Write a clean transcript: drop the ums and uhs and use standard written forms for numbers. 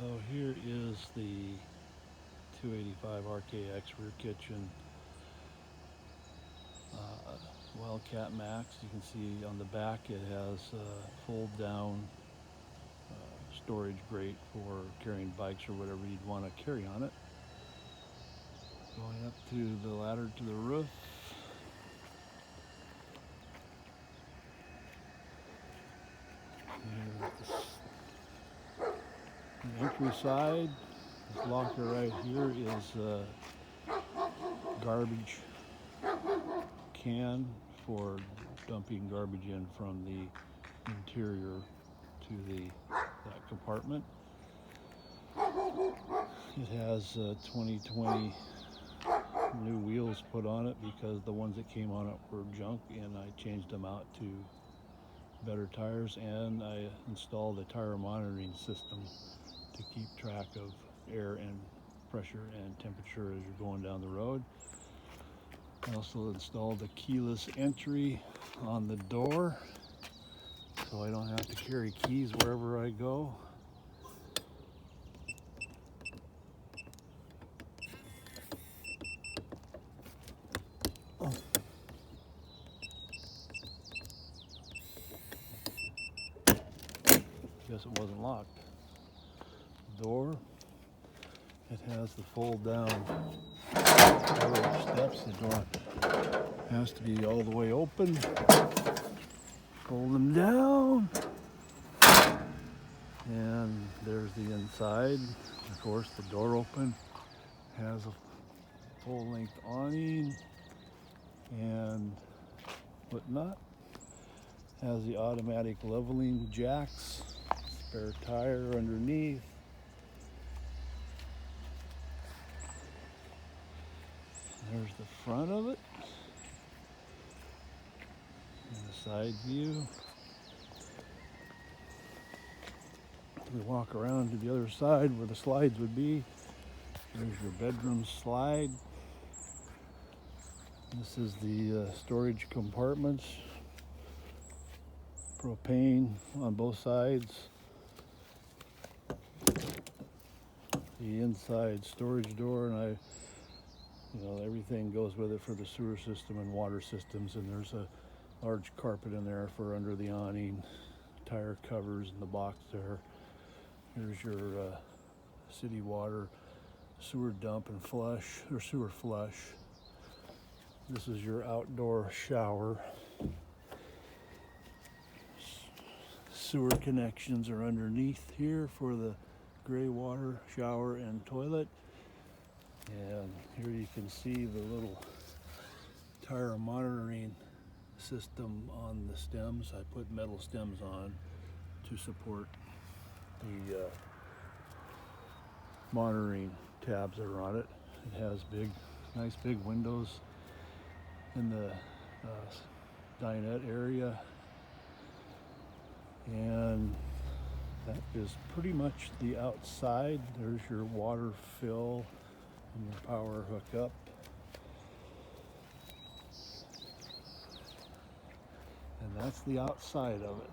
So here is the 285 RKX rear kitchen Wildcat Maxx. You can see on the back it has a fold down storage grate for carrying bikes or whatever you'd want to carry on it. Going up to the ladder to the roof. The entry side, this locker right here is garbage can for dumping garbage in from the interior to that compartment. It has 2020 new wheels put on it because the ones that came on it were junk, and I changed them out to better tires, and I installed a tire monitoring system to keep track of air and pressure and temperature as you're going down the road. I also installed a keyless entry on the door so I don't have to carry keys wherever I go. Guess it wasn't locked. Door, it has the fold down steps. The door has to be all the way open. Fold them down, and there's the inside. Of course, the door open has a full-length awning and whatnot. Has the automatic leveling jacks, spare tire underneath. There's the front of it and the side view. We walk around to the other side where the slides would be. There's your bedroom slide. This is the storage compartments. Propane on both sides. The inside storage door, and everything goes with it for the sewer system and water systems. And there's a large carpet in there for under the awning, tire covers in the box there. Here's your city water sewer dump and flush, or sewer flush. This is your outdoor shower. Sewer connections are underneath here for the gray water shower and toilet. And here you can see the little tire monitoring system on the stems. I put metal stems on to support the monitoring tabs that are on it. It has nice big windows in the dinette area, and that is pretty much the outside. There's your water fill and your power hookup. And that's the outside of it.